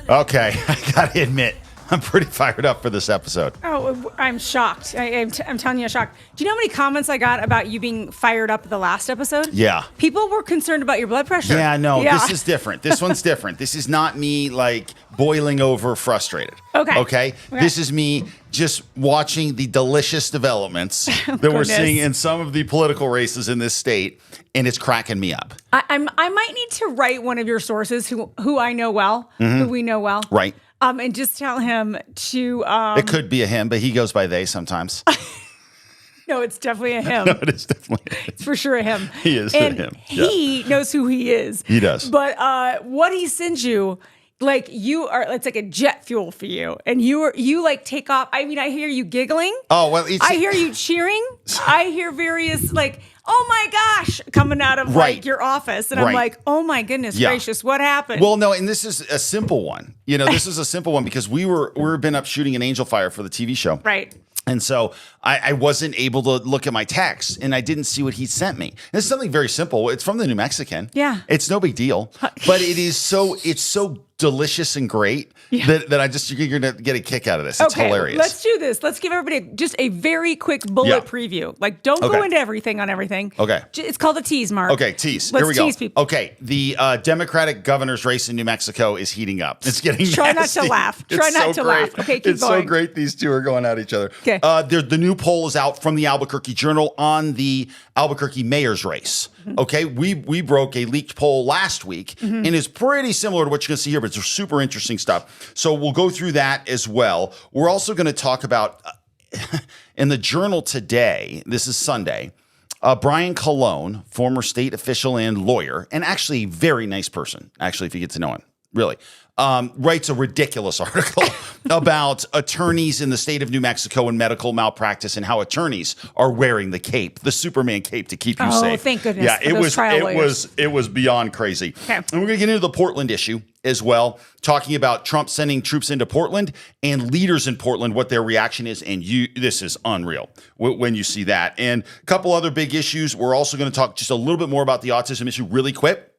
Okay, I gotta admit, I'm pretty fired up for this episode. Oh, I'm shocked. I'm telling you, I'm shocked. Do you know how many comments I got about you being fired up the last episode? Yeah. People were concerned about your blood pressure. Yeah, no, this is different. This one's different. This is not me, like, boiling over frustrated. Okay? This is me just watching the delicious developments that we're seeing in some of the political races in this state, and it's cracking me up. I might need to write one of your sources who I know well, who we know well. Right. And just tell him to... it could be a him, but he goes by they sometimes. No, it's definitely a him. No, it is definitely a him. It's for sure a him. He is and a him. He knows who he is. He does. But what he sends you, like, you are, it's like a jet fuel for you. And you like take off. I mean, I hear you giggling. Oh, well, I hear you cheering. I hear various, like, oh my gosh, coming out of like your office. And I'm like, oh my goodness gracious, what happened? Well, no, and this is a simple one. You know, this is a simple one because we've been up shooting an Angel Fire for the TV show. Right. And so I wasn't able to look at my text and I didn't see what he sent me. And it's something very simple. It's from the New Mexican. Yeah. It's no big deal. But it's so delicious and great that you're going to get a kick out of this. It's hilarious. Let's do this. Let's give everybody just a very quick bullet preview. Like, don't go into everything on everything. Okay. It's called a tease, Mark. Okay, tease. Let's Here we go. Tease people. Okay, the Democratic governor's race in New Mexico is heating up. It's getting Try nasty. not to laugh. Try not to laugh. Okay, keep going. It's so great these two are going at each other. Okay. The new poll is out from the Albuquerque Journal on the Albuquerque mayor's race. Mm-hmm. Okay, we broke a leaked poll last week, and it's pretty similar to what you're going to see here, but it's super interesting stuff. So we'll go through that as well. We're also going to talk about, in the Journal today, this is Sunday, Brian Colon, former state official and lawyer, and actually a very nice person, actually, if you get to know him, really, writes a ridiculous article about attorneys in the state of New Mexico and medical malpractice and how attorneys are wearing the cape, the Superman cape to keep you safe. Oh, thank goodness. Yeah, it was beyond crazy. Okay. And we're going to get into the Portland issue as well, talking about Trump sending troops into Portland and leaders in Portland, what their reaction is. And this is unreal when you see that. And a couple other big issues. We're also going to talk just a little bit more about the autism issue really quick,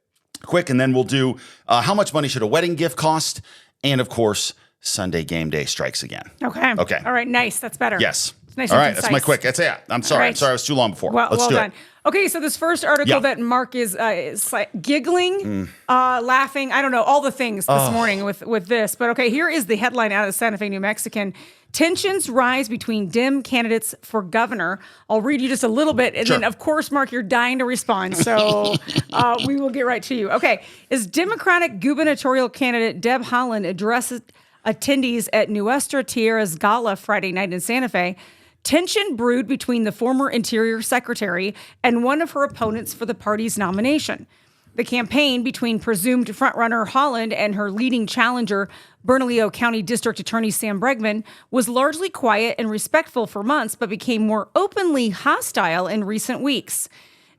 and then we'll do how much money should a wedding gift cost? And of course, Sunday game day strikes again. Okay. All right. Nice. That's better. Yes. It's nice. All and right. concise. That's my quick. That's it. I'm sorry. Right. I'm sorry. I was too long before. Well Let's do done. it. Okay, so this first article that Mark is like giggling, laughing, I don't know, all the things this morning with this. But okay, here is the headline out of Santa Fe, New Mexican. Tensions rise between Dem candidates for governor. I'll read you just a little bit. And then, of course, Mark, you're dying to respond. So we will get right to you. Okay, as Democratic gubernatorial candidate Deb Haaland addresses attendees at Nuestra Tierra's Gala Friday night in Santa Fe, tension brewed between the former Interior Secretary and one of her opponents for the party's nomination. The campaign between presumed frontrunner Haaland and her leading challenger, Bernalillo County District Attorney Sam Bregman, was largely quiet and respectful for months, but became more openly hostile in recent weeks.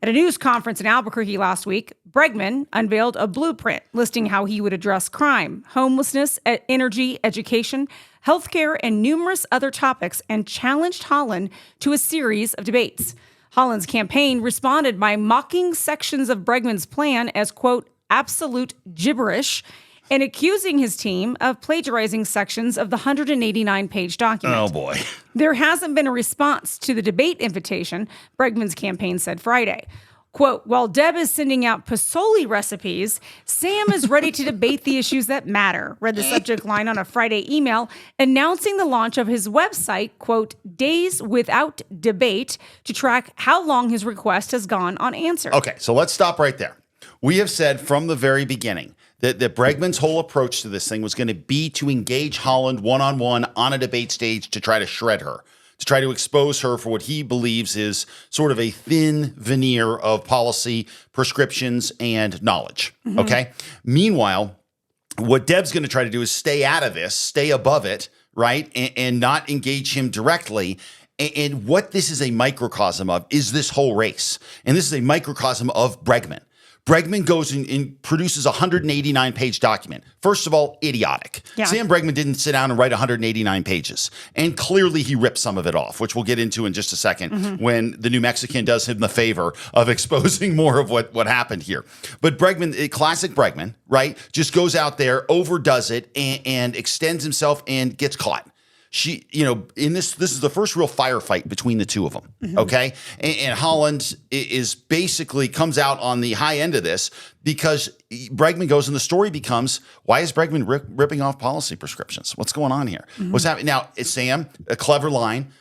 At a news conference in Albuquerque last week, Bregman unveiled a blueprint listing how he would address crime, homelessness, energy, education, healthcare, and numerous other topics, and challenged Haaland to a series of debates. Haaland's campaign responded by mocking sections of Bregman's plan as, quote, absolute gibberish, and accusing his team of plagiarizing sections of the 189-page document. Oh, boy. There hasn't been a response to the debate invitation, Bregman's campaign said Friday. Quote, while Deb is sending out Pasoli recipes, Sam is ready to debate the issues that matter, read the subject line on a Friday email announcing the launch of his website, quote, Days Without Debate, to track how long his request has gone unanswered. Okay, so let's stop right there. We have said from the very beginning that Bregman's whole approach to this thing was going to be to engage Haaland one-on-one on a debate stage to try to shred her, to try to expose her for what he believes is sort of a thin veneer of policy, prescriptions, and knowledge. Mm-hmm. Okay? Meanwhile, what Deb's going to try to do is stay out of this, stay above it, right? And not engage him directly. And what this is a microcosm of is this whole race. And this is a microcosm of Bregman. Bregman goes and produces a 189-page document. First of all, idiotic. Yeah. Sam Bregman didn't sit down and write 189 pages. And clearly he ripped some of it off, which we'll get into in just a second when the New Mexican does him the favor of exposing more of what happened here. But Bregman, classic Bregman, right, just goes out there, overdoes it, and extends himself and gets caught. She, in this is the first real firefight between the two of them, okay? And Haaland is basically comes out on the high end of this because Bregman goes and the story becomes, why is Bregman ripping off policy prescriptions? What's going on here? What's happening? Now, it's Sam, a clever line,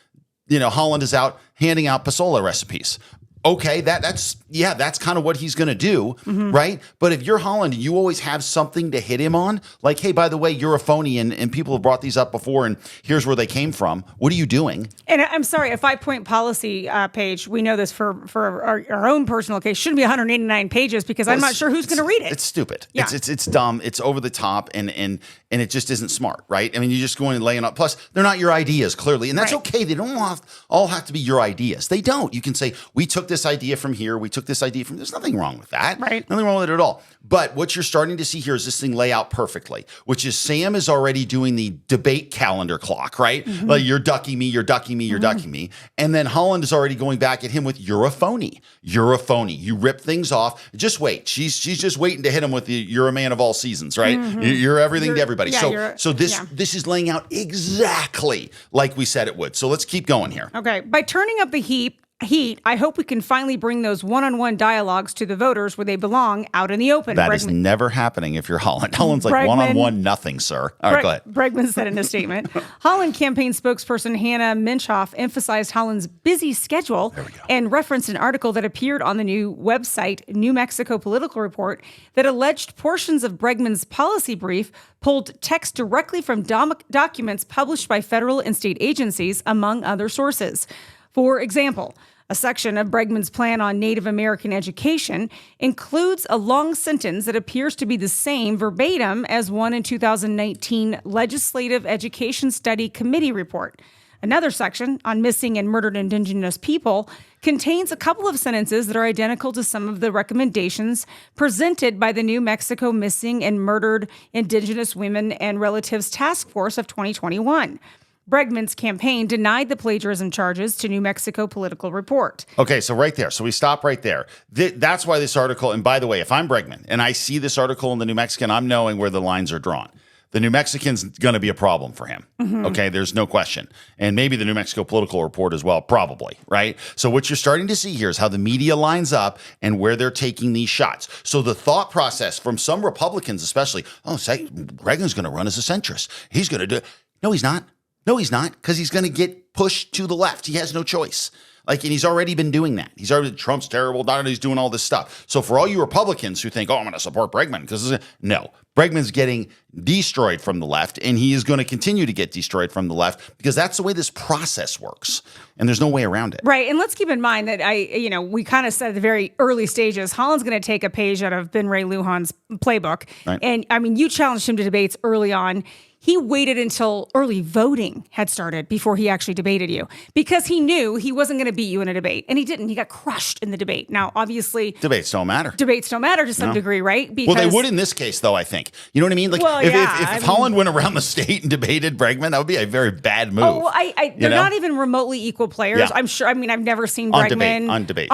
Haaland is out handing out Pasola recipes. Okay, that's kind of what he's going to do, right? But if you're Haaland and you always have something to hit him on, like, hey, by the way, you're a phony and people have brought these up before and here's where they came from. What are you doing? And I'm sorry, a 5-point policy page, we know this for our own personal case, shouldn't be 189 pages because I'm not sure who's going to read it. It's stupid. Yeah. It's dumb. It's over the top and it just isn't smart, right? I mean, you're just going and laying up. Plus, they're not your ideas, clearly. And that's okay. They don't all have to be your ideas. They don't. You can say, we took this idea from here. We took this idea from. There's nothing wrong with that. Right. Nothing wrong with it at all. But what you're starting to see here is this thing lay out perfectly, which is Sam is already doing the debate calendar clock, right? Like, you're ducking me, you're ducking me, you're ducking me. And then Haaland is already going back at him with, you're a phony. You're a phony. You rip things off. Just wait. She's just waiting to hit him with the, you're a man of all seasons, right? You're everything to everybody. Yeah, So this is laying out exactly like we said it would. So let's keep going here. Okay. By turning up the heat, I hope we can finally bring those one-on-one dialogues to the voters where they belong, out in the open. That is never happening if you're Haaland. Haaland's like, one-on-one, nothing, sir. All right, go ahead. Bregman said in a statement. Haaland campaign spokesperson Hannah Minchoff emphasized Haaland's busy schedule and referenced an article that appeared on the new website, New Mexico Political Report, that alleged portions of Bregman's policy brief pulled text directly from documents published by federal and state agencies, among other sources. For example, a section of Bregman's plan on Native American education includes a long sentence that appears to be the same verbatim as one in 2019 Legislative Education Study Committee report. Another section on missing and murdered Indigenous people contains a couple of sentences that are identical to some of the recommendations presented by the New Mexico Missing and Murdered Indigenous Women and Relatives Task Force of 2021. Bregman's campaign denied the plagiarism charges to New Mexico Political Report. Okay, so right there. So we stop right there. That's why this article, and by the way, if I'm Bregman and I see this article in the New Mexican, I'm knowing where the lines are drawn. The New Mexican's going to be a problem for him. Okay, there's no question. And maybe the New Mexico Political Report as well, probably, right? So what you're starting to see here is how the media lines up and where they're taking these shots. So the thought process from some Republicans especially, Bregman's going to run as a centrist. He's going to do it. No, he's not. No, he's not, because he's going to get pushed to the left. He has no choice. And he's already been doing that. Trump's terrible. He's doing all this stuff. So for all you Republicans who think, I'm going to support Bregman, because no, Bregman's getting destroyed from the left, and he is going to continue to get destroyed from the left because that's the way this process works, and there's no way around it. Right, and let's keep in mind that we kind of said at the very early stages, Haaland's going to take a page out of Ben Ray Lujan's playbook, right. And you challenged him to debates early on. He waited until early voting had started before he actually debated you because he knew he wasn't going to beat you in a debate. And he didn't. He got crushed in the debate. Now, obviously... Debates don't matter to some degree, right? Because, well, they would in this case, though, I think. You know what I mean? If Haaland went around the state and debated Bregman, that would be a very bad move. Oh, they're not even remotely equal players. Yeah. I'm sure. I've never seen Bregman... On debate,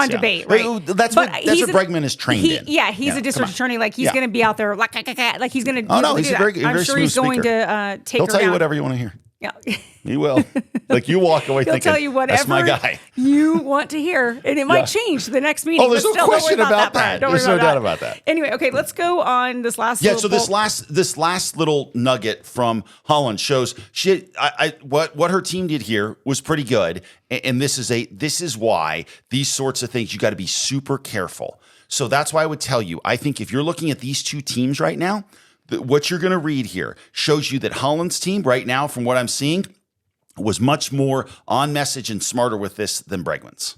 right? That's what Bregman is trained in. Yeah, he's a district attorney. He's going to be out there like he's going to... Oh, no, he's a very I'm sure he's going to... He'll tell you whatever you want to hear. Yeah. He will. You walk away thinking, tell you whatever that's my guy. You want to hear, and it might change the next meeting. Oh, there's no question about that. There's no doubt about that. Anyway, okay, let's go on this last. Yeah. So this last little nugget from Haaland shows what her team did here was pretty good, and this is why these sorts of things you got to be super careful. So that's why I would tell you, I think if you're looking at these two teams right now, what you're going to read here shows you that Haaland's team right now, from what I'm seeing, was much more on message and smarter with this than Bregman's.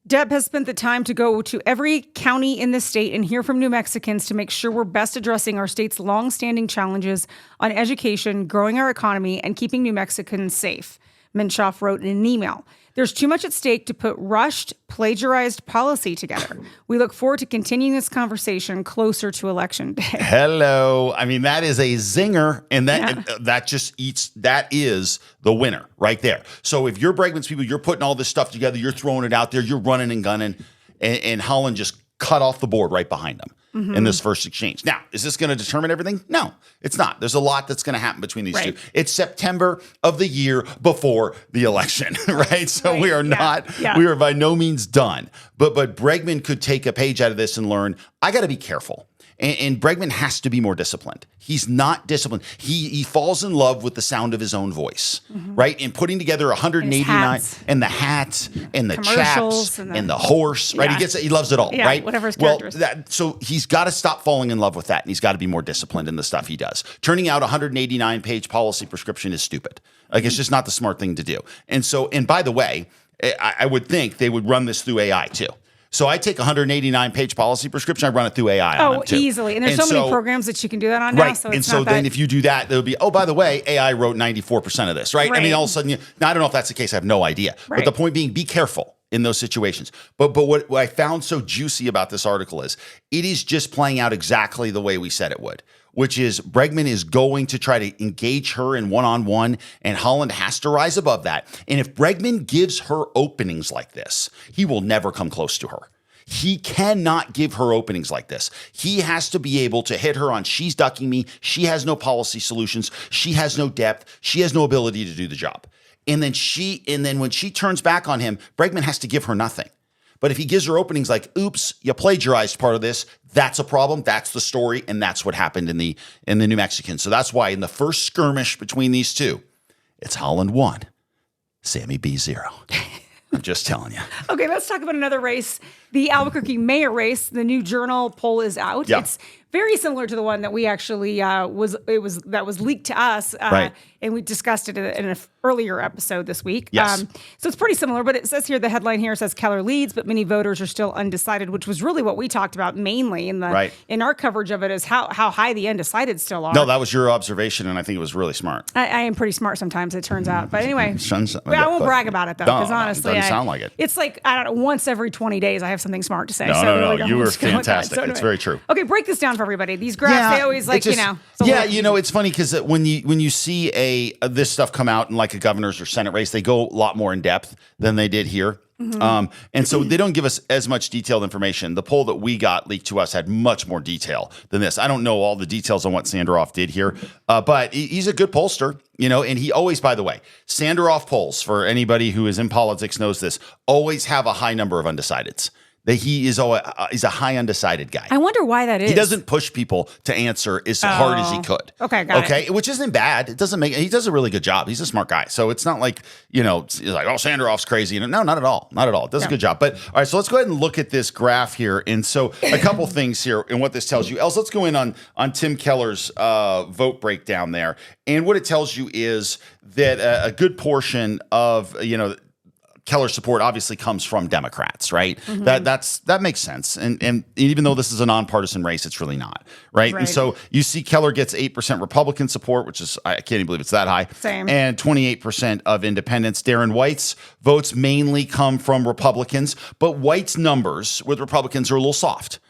Deb has spent the time to go to every county in the state and hear from New Mexicans to make sure we're best addressing our state's long-standing challenges on education, growing our economy, and keeping New Mexicans safe. Minchoff wrote in an email. There's too much at stake to put rushed, plagiarized policy together. We look forward to continuing this conversation closer to Election Day. Hello. I mean, that is a zinger, and that is the winner right there. So if you're Bregman's people, you're putting all this stuff together, you're throwing it out there, you're running and gunning, and Haaland just cut off the board right behind him in this first exchange. Now, is this going to determine everything? No, it's not. There's a lot that's going to happen between these two. It's September of the year before the election, right? So we are we are by no means done. But Bregman could take a page out of this and learn, I got to be careful. And Bregman has to be more disciplined. He's not disciplined. He falls in love with the sound of his own voice, right? And putting together 189 and the hats and the chaps and the horse, right? He loves it all, right? Whatever his character is. So he's got to stop falling in love with that, and he's got to be more disciplined in the stuff he does. Turning out a 189-page policy prescription is stupid. Like, it's just not the smart thing to do. And by the way, I would think they would run this through AI too. So I take a 189-page policy prescription, I run it through AI on them too. Easily. And there's so many programs that you can do that on now. Right. So then if you do that, it'll be, by the way, AI wrote 94% of this, right? I mean, all of a sudden, I don't know if that's the case. I have no idea. But the point being, be careful in those situations. But what I found so juicy about this article is it is just playing out exactly the way we said it would, which is Bregman is going to try to engage her in one-on-one, and Haaland has to rise above that. And if Bregman gives her openings like this, he will never come close to her. He cannot give her openings like this. He has to be able to hit her on, she's ducking me, she has no policy solutions, she has no depth, she has no ability to do the job. And then when she turns back on him, Bregman has to give her nothing. But if he gives her openings like, oops, you plagiarized part of this, that's a problem. That's the story. And that's what happened in the New Mexican. So that's why in the first skirmish between these two, it's Haaland 1, Sammy B 0. I'm just telling you. Okay, let's talk about another race. The Albuquerque mayor race. The new Journal poll is out. Yeah. It's very similar to the one that we actually was leaked to us, and we discussed it in an earlier episode this week. Yes. So it's pretty similar, but it says here, the headline here says Keller leads, but many voters are still undecided, which was really what we talked about mainly in our coverage of it, is how high the undecided still are. No, that was your observation, and I think it was really smart. I am pretty smart sometimes, it turns out. But anyway, I won't brag about it though, because honestly, it doesn't sound like it. It's like, I don't know, once every 20 days I have something smart to say. No, you were fantastic. So anyway, it's very true. Okay, break this down for everybody. These graphs, they always it's funny because when you see this stuff come out in like a governor's or Senate race, they go a lot more in depth than they did here. And so they don't give us as much detailed information. The poll that we got leaked to us had much more detail than this. I don't know all the details on what Sanderoff did here, but he's a good pollster, and he always, by the way, Sanderoff polls, for anybody who is in politics knows this, always have a high number of undecideds. That he's a high undecided guy. I wonder why that is. He doesn't push people to answer as hard as he could. Okay, got it. Which isn't bad. He does a really good job. He's a smart guy. So it's not like, he's like, Sanderoff's crazy. No, not at all. Not at all. It does a good job. But all right, so let's go ahead and look at this graph here. And so a couple things here and what this tells you. Els, let's go in on Tim Keller's vote breakdown there. And what it tells you is that a good portion of, Keller's support obviously comes from Democrats, right? That makes sense. And even though this is a nonpartisan race, it's really not, right? And so you see Keller gets 8% Republican support, which is, I can't even believe it's that high. Same. And 28% of independents. Darren White's votes mainly come from Republicans, but White's numbers with Republicans are a little soft.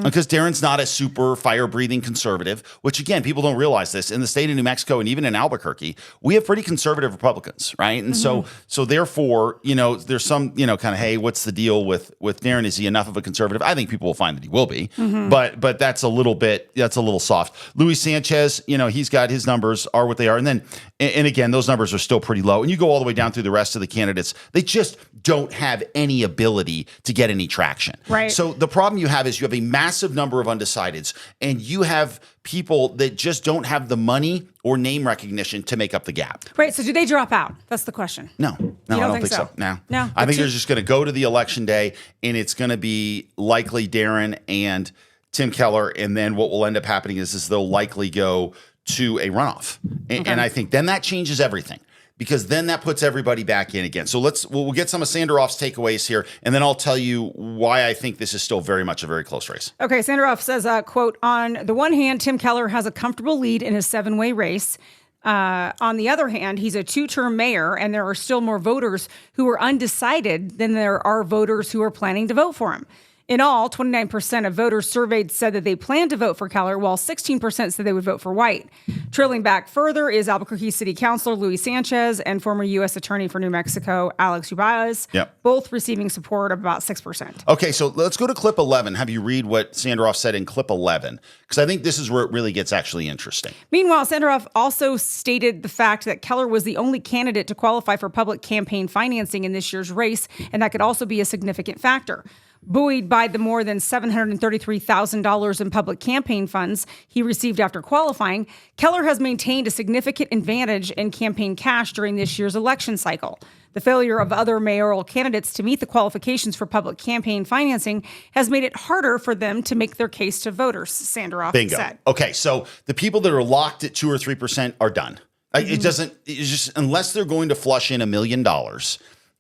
Because Darren's not a super fire-breathing conservative, which, again, people don't realize this. In the state of New Mexico and even in Albuquerque, we have pretty conservative Republicans, right? And so therefore, there's some, kind of, hey, what's the deal with Darren? Is he enough of a conservative? I think people will find that he will be. But that's a little soft. Luis Sanchez, he's got his numbers are what they are. And then, and again, those numbers are still pretty low. And you go all the way down through the rest of the candidates, they just don't have any ability to get any traction. Right. So the problem you have is you have a massive number of undecideds, and you have people that just don't have the money or name recognition to make up the gap. Right. So do they drop out? That's the question. No, I don't think so. No. I think they're just going to go to the election day, and it's going to be likely Darren and Tim Keller, and then what will end up happening is they'll likely go to a runoff. And I think then that changes everything, because then that puts everybody back in again. So we'll get some of Sanderoff's takeaways here, and then I'll tell you why I think this is still very much a very close race. Okay, Sanderoff says, quote, on the one hand, Tim Keller has a comfortable lead in his 7-way race. On the other hand, he's a two-term mayor, and there are still more voters who are undecided than there are voters who are planning to vote for him. In all, 29% of voters surveyed said that they plan to vote for Keller, while 16% said they would vote for White. Trailing back further is Albuquerque City Councilor Luis Sanchez and former U.S. Attorney for New Mexico, Alex Ubaez, both receiving support of about 6%. Okay, so let's go to clip 11. Have you read what Sandaroff said in clip 11? Because I think this is where it really gets actually interesting. Meanwhile, Sandaroff also stated the fact that Keller was the only candidate to qualify for public campaign financing in this year's race, and that could also be a significant factor. Buoyed by the more than $733,000 in public campaign funds he received after qualifying, Keller has maintained a significant advantage in campaign cash during this year's election cycle. The failure of other mayoral candidates to meet the qualifications for public campaign financing has made it harder for them to make their case to voters, Sandaroff said. Okay, so the people that are locked at 2 or 3% are done. It's just unless they're going to flush in $1 million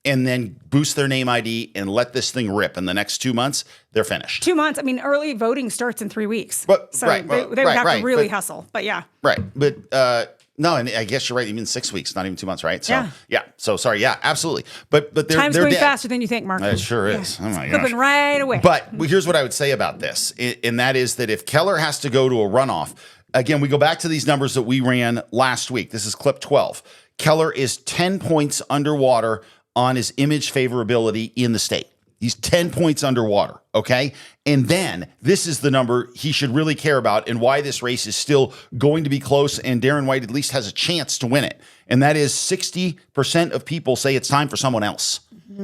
and then boost their name ID and let this thing rip in the next 2 months, they're finished. 2 months? I mean, early voting starts in 3 weeks. But, so they would have to really hustle. But yeah. Right. But no, and I guess you're right. Even 6 weeks, not even 2 months, right? So yeah. So sorry. Yeah, absolutely. But they're time's they're going dead. faster than you think, Mark. It sure is. Oh my gosh. Flipping right away. But here's what I would say about this, and that is that if Keller has to go to a runoff, again, we go back to these numbers that we ran last week. This is clip 12. Keller is 10 points underwater on his image favorability in the state. He's 10 points underwater, okay? And then this is the number he should really care about and why this race is still going to be close and Darren White at least has a chance to win it. And that is 60% of people say it's time for someone else.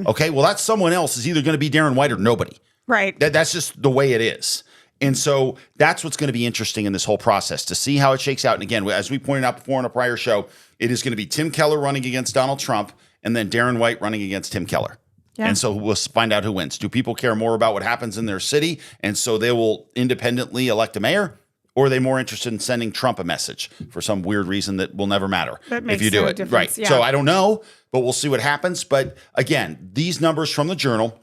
Okay, well, that someone else is either going to be Darren White or nobody. Right. That's just the way it is. And so that's what's going to be interesting in this whole process, to see how it shakes out. And again, as we pointed out before in a prior show, it is going to be Tim Keller running against Donald Trump and then Darren White running against Tim Keller. Yeah. And so we'll find out who wins. Do people care more about what happens in their city, and so they will independently elect a mayor? Or are they more interested in sending Trump a message for some weird reason that will never matter if you do it? Right. Yeah. So I don't know, but we'll see what happens. But again, these numbers from the Journal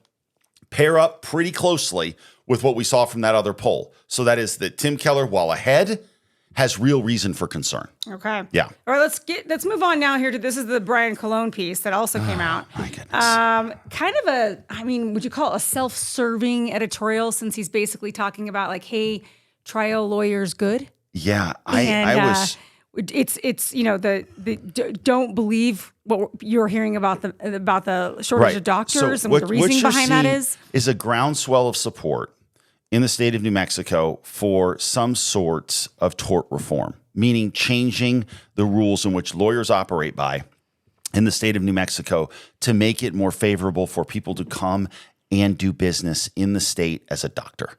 pair up pretty closely with what we saw from that other poll. So that is that Tim Keller, while ahead, has real reason for concern. Okay. Yeah. All right, let's move on now here to, this is the Brian Colon piece that also came out. My goodness. Kind of would you call it a self-serving editorial, since he's basically talking about like, hey, trial lawyers good? Yeah. I was it's don't believe what you're hearing about the shortage of doctors and what the reasoning behind that is a groundswell of support in the state of New Mexico for some sorts of tort reform, meaning changing the rules in which lawyers operate by in the state of New Mexico to make it more favorable for people to come and do business in the state as a doctor.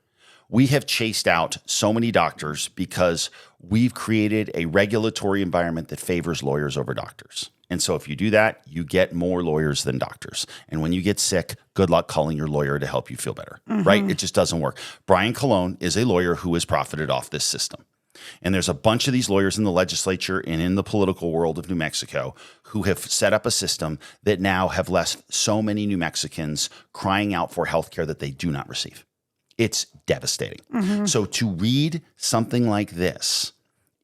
We have chased out so many doctors because we've created a regulatory environment that favors lawyers over doctors. And so if you do that, you get more lawyers than doctors. And when you get sick, good luck calling your lawyer to help you feel better, right? It just doesn't work. Brian Colon is a lawyer who has profited off this system. And there's a bunch of these lawyers in the legislature and in the political world of New Mexico who have set up a system that now have left so many New Mexicans crying out for health care that they do not receive. It's devastating. So to read something like this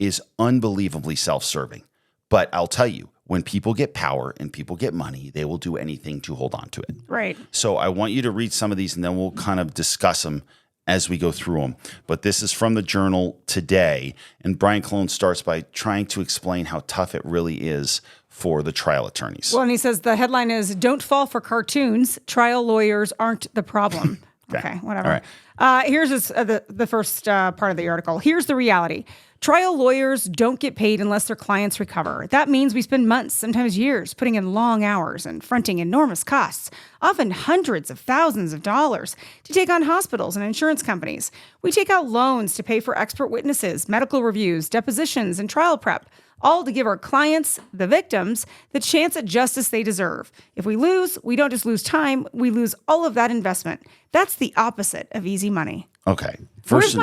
is unbelievably self-serving. But I'll tell you, when people get power and people get money, they will do anything to hold on to it. Right. So I want you to read some of these, and then we'll kind of discuss them as we go through them. But this is from the Journal today, and Brian Colon starts by trying to explain how tough it really is for the trial attorneys. Well, and he says the headline is, "Don't fall for cartoons. Trial lawyers aren't the problem." Okay, whatever. All right. Here's the first part of the article. Here's the reality. Trial lawyers don't get paid unless their clients recover. That means we spend months, sometimes years, putting in long hours and fronting enormous costs, often hundreds of thousands of dollars, to take on hospitals and insurance companies. We take out loans to pay for expert witnesses, medical reviews, depositions, and trial prep, all to give our clients, the victims, the chance at justice they deserve. If we lose, we don't just lose time, we lose all of that investment. That's the opposite of easy money. Okay. Where's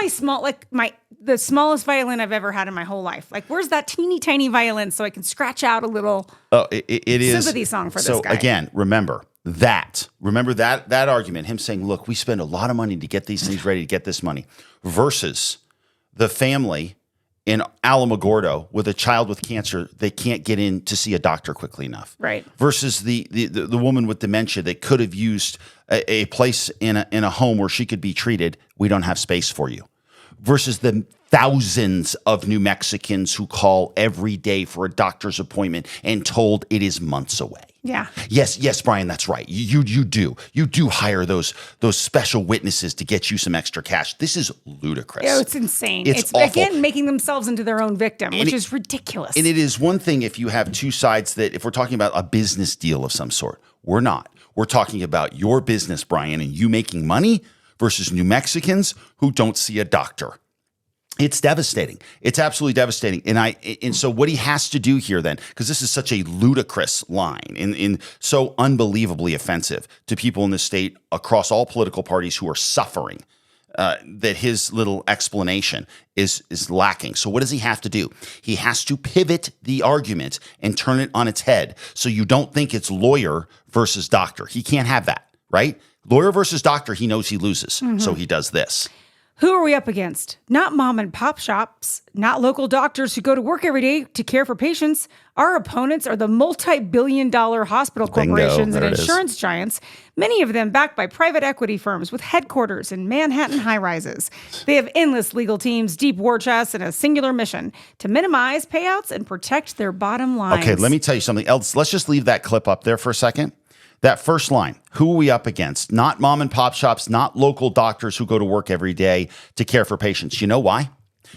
the smallest violin I've ever had in my whole life? Like, where's that teeny tiny violin so I can scratch out a little it is sympathy song for this guy? So again, remember that argument, him saying, look, we spend a lot of money to get these things ready, to get this money, versus the family in Alamogordo with a child with cancer, they can't get in to see a doctor quickly enough. Right. Versus the woman with dementia that could have used a place in a home where she could be treated. We don't have space for you. Versus the thousands of New Mexicans who call every day for a doctor's appointment and told it is months away. Yeah. Yes, Brian, that's right. You do hire those special witnesses to get you some extra cash. This is ludicrous. Oh, it's insane. It's awful. Again, making themselves into their own victim, which is ridiculous. And it is one thing if you have two sides that if we're talking about a business deal of some sort, we're not. We're talking about your business, Brian, and you making money versus New Mexicans who don't see a doctor. It's devastating. It's absolutely devastating. And so what he has to do here then, because this is such a ludicrous line and so unbelievably offensive to people in the state across all political parties who are suffering, that his little explanation is lacking. So what does he have to do? He has to pivot the argument and turn it on its head so you don't think it's lawyer versus doctor. He can't have that, right? Lawyer versus doctor, he knows he loses. So he does this. Who are we up against? Not mom and pop shops, not local doctors who go to work every day to care for patients. Our opponents are the multi-billion-dollar hospital corporations and insurance giants, many of them backed by private equity firms with headquarters in Manhattan high-rises. They have endless legal teams, deep war chests, and a singular mission to minimize payouts and protect their bottom lines. Okay, let me tell you something else. Let's just leave that clip up there for a second. That first line, who are we up against? Not mom and pop shops, not local doctors who go to work every day to care for patients. You know why?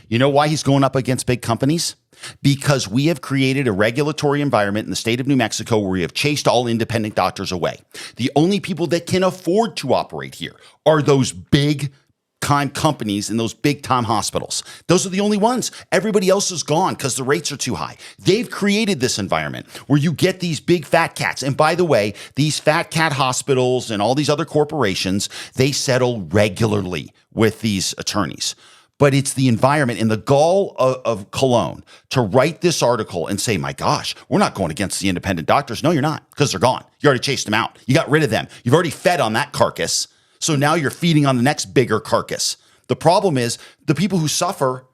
You know why he's going up against big companies? Because we have created a regulatory environment in the state of New Mexico where we have chased all independent doctors away. The only people that can afford to operate here are those big time companies in those big time hospitals. Those are the only ones. Everybody else is gone because the rates are too high. They've created this environment where you get these big fat cats. And by the way, these fat cat hospitals and all these other corporations, they settle regularly with these attorneys. But it's the environment and the gall of Cologne to write this article and say, my gosh, we're not going against the independent doctors. No, you're not, because they're gone. You already chased them out. You got rid of them. You've already fed on that carcass. So now you're feeding on the next bigger carcass. The problem is the people who suffer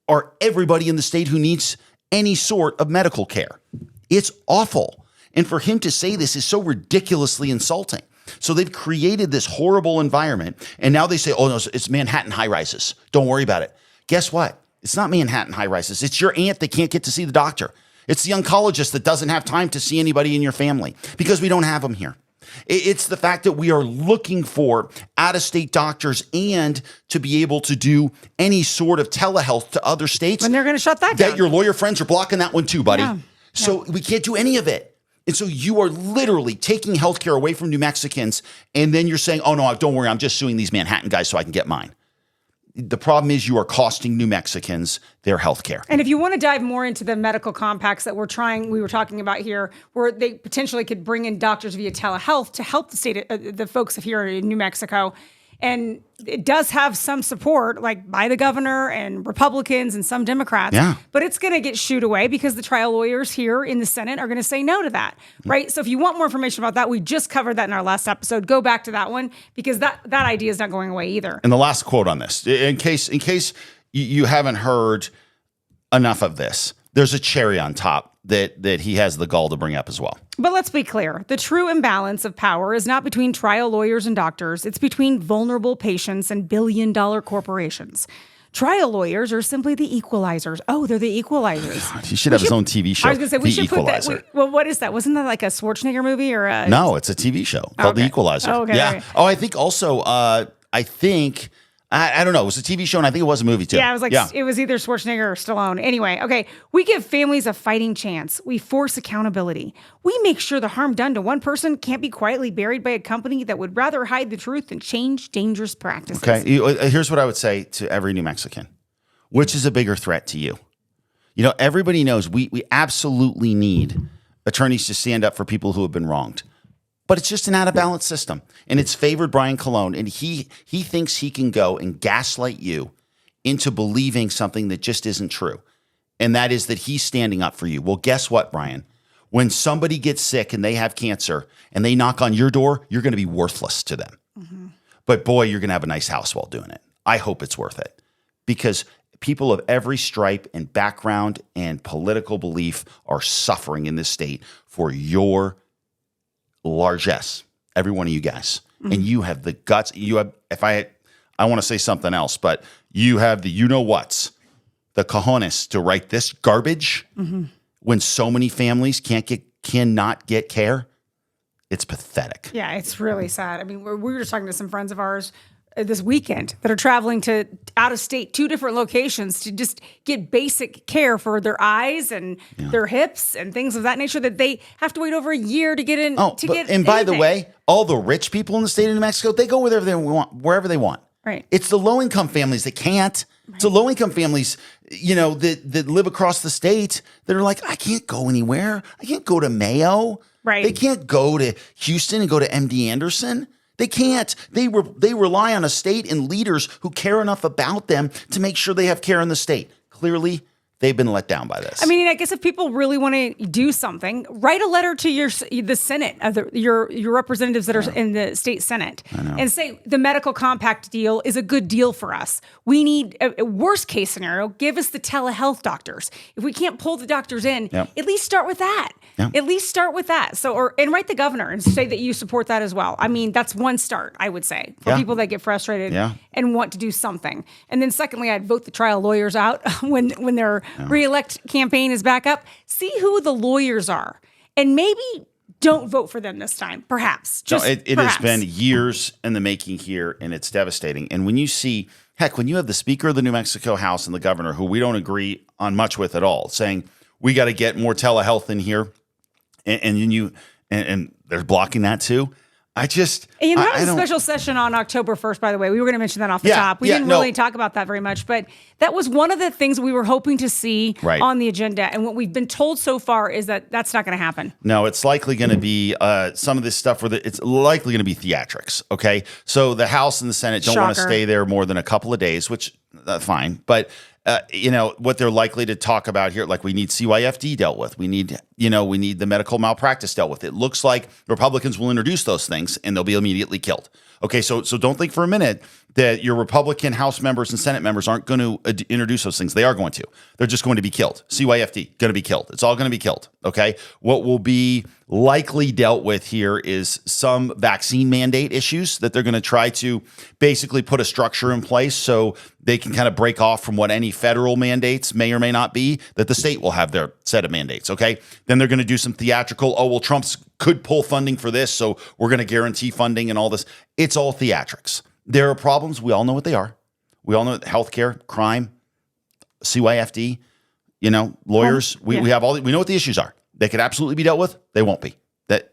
are everybody in the state who needs any sort of medical care. It's awful. And for him to say this is so ridiculously insulting. So they've created this horrible environment. And now they say, oh, no, it's Manhattan high-rises. Don't worry about it. Guess what? It's not Manhattan high-rises. It's your aunt that can't get to see the doctor. It's the oncologist that doesn't have time to see anybody in your family because we don't have them here. It's the fact that we are looking for out-of-state doctors and to be able to do any sort of telehealth to other states. And they're going to shut that down. That your lawyer friends are blocking that one too, buddy. Yeah. So we can't do any of it. And so you are literally taking healthcare away from New Mexicans, and then you're saying, oh, no, don't worry, I'm just suing these Manhattan guys so I can get mine. The problem is you are costing New Mexicans their health care. And if you want to dive more into the medical compacts that we were talking about here, where they potentially could bring in doctors via telehealth to help the state, the folks here in New Mexico. And it does have some support, like by the governor and Republicans and some Democrats. Yeah. But it's going to get shooed away because the trial lawyers here in the Senate are going to say no to that, right? So if you want more information about that, we just covered that in our last episode. Go back to that one because that idea is not going away either. And the last quote on this, in case you haven't heard enough of this, there's a cherry on top that he has the gall to bring up as well. But let's be clear. The true imbalance of power is not between trial lawyers and doctors. It's between vulnerable patients and billion-dollar corporations. Trial lawyers are simply the equalizers. Oh, they're the equalizers. God, he should have his own TV show. I was going to say, we should Equalizer. put that. Well, what is that? Wasn't that like a Schwarzenegger movie or a... No, it's a TV show called The Equalizer. Oh, okay. Yeah. Right. Oh, I think also, I don't know. It was a TV show, and I think it was a movie, too. Yeah, it was either Schwarzenegger or Stallone. Anyway, okay, we give families a fighting chance. We force accountability. We make sure the harm done to one person can't be quietly buried by a company that would rather hide the truth than change dangerous practices. Okay, here's what I would say to every New Mexican. Which is a bigger threat to you? You know, everybody knows we absolutely need attorneys to stand up for people who have been wronged. But it's just an out-of-balance system. And it's favored Brian Cologne. And he thinks he can go and gaslight you into believing something that just isn't true. And that is that he's standing up for you. Well, guess what, Brian? When somebody gets sick and they have cancer and they knock on your door, you're going to be worthless to them. Mm-hmm. But boy, you're going to have a nice house while doing it. I hope it's worth it. Because people of every stripe and background and political belief are suffering in this state for your largesse. Every one of you guys. Mm-hmm. And you have the guts. You have, I want to say something else, but you have the you-know-whats, the cojones to write this garbage when so many families cannot get care. It's pathetic. Yeah, it's really sad. I mean, we were just talking to some friends of ours this weekend that are traveling to out of state, 2 different locations to just get basic care for their eyes and their hips and things of that nature that they have to wait over a year to get in. And by the way, all the rich people in the state of New Mexico, they go wherever they want. Right. It's the low income families that can't. Right. It's the low income families, that live across the state that are like, I can't go anywhere. I can't go to Mayo. Right. They can't go to Houston and go to MD Anderson. They can't. They rely on a state and leaders who care enough about them to make sure they have care in the state. Clearly, they've been let down by this. I mean, I guess if people really want to do something, write a letter to the Senate, your representatives that are in the state Senate, and say the medical compact deal is a good deal for us. We need a worst case scenario. Give us the telehealth doctors. If we can't pull the doctors in, at least start with that. Yep. At least start with that. And write the governor and say that you support that as well. I mean, that's one start, I would say, for people that get frustrated and want to do something. And then secondly, I'd vote the trial lawyers out when their reelect campaign is back up. See who the lawyers are, and maybe don't vote for them this time. Perhaps. It has been years in the making here, and it's devastating. And when you see, when you have the Speaker of the New Mexico House and the governor, who we don't agree on much with at all, saying we got to get more telehealth in here, and they're blocking that too. And you have a special session on October 1st, by the way. We were going to mention that off the top. We didn't really talk about that very much, but that was one of the things we were hoping to see on the agenda. And what we've been told so far is that that's not going to happen. No, it's likely going to be some of this stuff it's likely going to be theatrics. Okay. So the House and the Senate don't want to stay there more than a couple of days, which fine. But what they're likely to talk about here, like we need CYFD dealt with. We need the medical malpractice dealt with. It looks like Republicans will introduce those things and they'll be immediately killed. Okay, so don't think for a minute that your Republican House members and Senate members aren't going to introduce those things. They are going to. They're just going to be killed. CYFD, going to be killed. It's all going to be killed, okay? What will be likely dealt with here is some vaccine mandate issues that they're going to try to basically put a structure in place so they can kind of break off from what any federal mandates may or may not be, that the state will have their set of mandates, okay? Then they're going to do some theatrical, Trump's could pull funding for this, so we're going to guarantee funding and all this. It's all theatrics. There are problems. We all know what they are. We all know healthcare, crime, CYFD, lawyers. We have we know what the issues are. They could absolutely be dealt with. They won't be.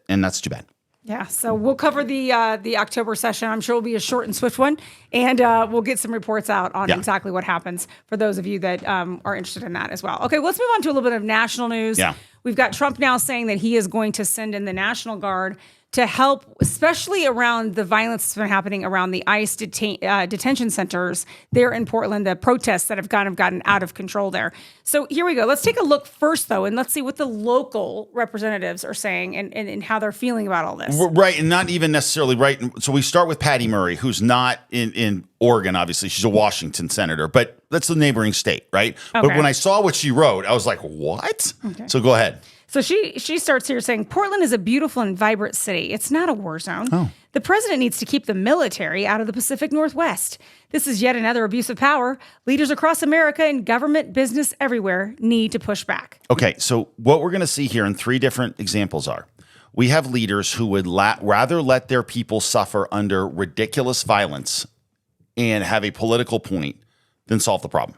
And that's too bad. Yeah, so we'll cover the October session. I'm sure it'll be a short and swift one, and we'll get some reports out on exactly what happens for those of you that are interested in that as well. Okay, let's move on to a little bit of national news. Yeah. We've got Trump now saying that he is going to send in the National Guard to help, especially around the violence that's been happening around the ICE detention centers there in Portland, the protests that have kind of gotten out of control there. So here we go. Let's take a look first, though, and let's see what the local representatives are saying and how they're feeling about all this. Right, and not even necessarily right. So we start with Patty Murray, who's not in Oregon, obviously. She's a Washington senator, but that's the neighboring state, right? Okay. But when I saw what she wrote, I was like, what? Okay. So go ahead. So she starts here saying, Portland is a beautiful and vibrant city. It's not a war zone. Oh. The president needs to keep the military out of the Pacific Northwest. This is yet another abuse of power. Leaders across America and government, business everywhere need to push back. Okay, so what we're going to see here in 3 different examples are, we have leaders who would rather let their people suffer under ridiculous violence and have a political point than solve the problem.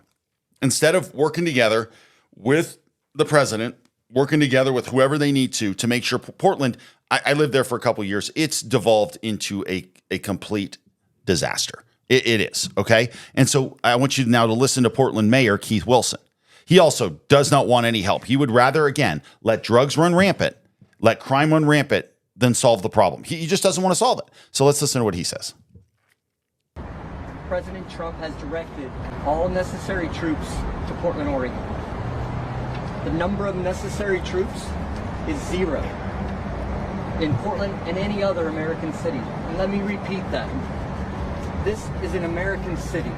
Instead of working together with the president, working together with whoever they need to make sure Portland, I lived there for a couple of years, it's devolved into a complete disaster. It is, okay? And so I want you now to listen to Portland Mayor Keith Wilson. He also does not want any help. He would rather, again, let drugs run rampant, let crime run rampant than solve the problem. He just doesn't want to solve it. So let's listen to what he says. President Trump has directed all necessary troops to Portland, Oregon. The number of necessary troops is 0 in Portland and any other American city. And let me repeat that. This is an American city.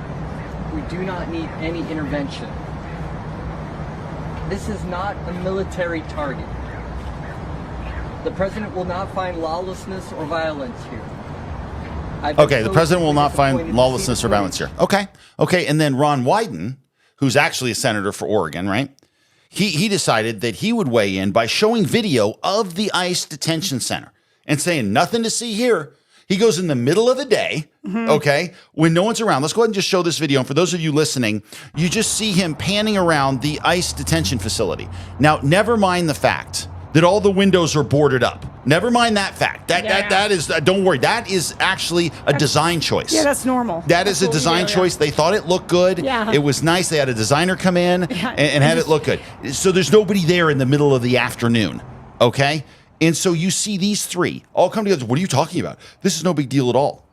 We do not need any intervention. This is not a military target. The president will not find lawlessness or violence here. Okay, the president will not find lawlessness or violence here. Okay. And then Ron Wyden, who's actually a senator for Oregon, right? He decided that he would weigh in by showing video of the ICE detention center and saying nothing to see here. He goes in the middle of the day, okay, when no one's around. Let's go ahead and just show this video. And for those of you listening, you just see him panning around the ICE detention facility. Now, never mind the fact that all the windows are boarded up. Never mind that fact. That is, don't worry. That is actually a design choice. Yeah, that's normal. That's a design choice. They thought it looked good. Yeah. It was nice. They had a designer come in and had it look good. So there's nobody there in the middle of the afternoon, okay? And so you see these three all come together. What are you talking about? This is no big deal at all.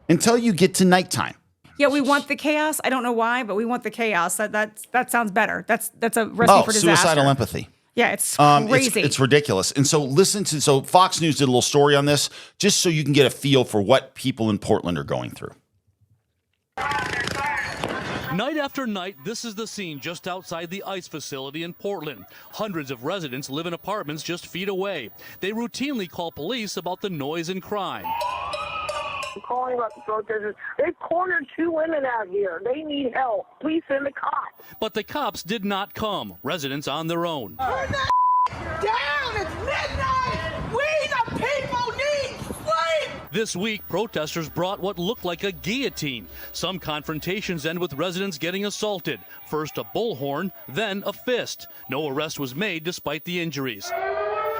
Until you get to nighttime. Yeah, we want the chaos. I don't know why, but we want the chaos. That sounds better. That's a recipe for disaster. Suicidal empathy. Yeah, it's crazy. It's ridiculous. And so so Fox News did a little story on this just so you can get a feel for what people in Portland are going through. Night after night, this is the scene just outside the ICE facility in Portland. Hundreds of residents live in apartments just feet away. They routinely call police about the noise and crime. I'm calling about the protesters. They've cornered 2 women out here. They need help. Please send the cops. But the cops did not come. Residents on their own. Turn that down. It's midnight. We the people need sleep. This week, protesters brought what looked like a guillotine. Some confrontations end with residents getting assaulted. First a bullhorn, then a fist. No arrest was made despite the injuries.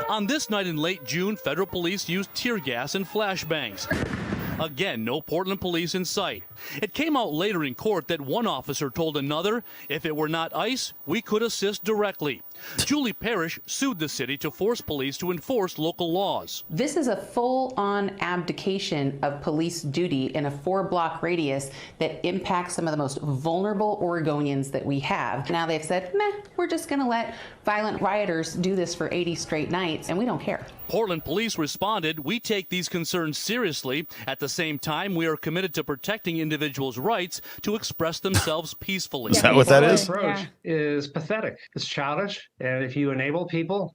On this night in late June, federal police used tear gas and flashbangs. Again, no Portland police in sight. It came out later in court that one officer told another, if it were not ICE, we could assist directly. Julie Parrish sued the city to force police to enforce local laws. This is a full-on abdication of police duty in a 4-block radius that impacts some of the most vulnerable Oregonians that we have. Now they've said, meh, we're just going to let violent rioters do this for 80 straight nights, and we don't care. Portland police responded, we take these concerns seriously. At the same time, we are committed to protecting individuals' rights to express themselves peacefully. Is that what that is? The approach is pathetic. It's childish. And if you enable people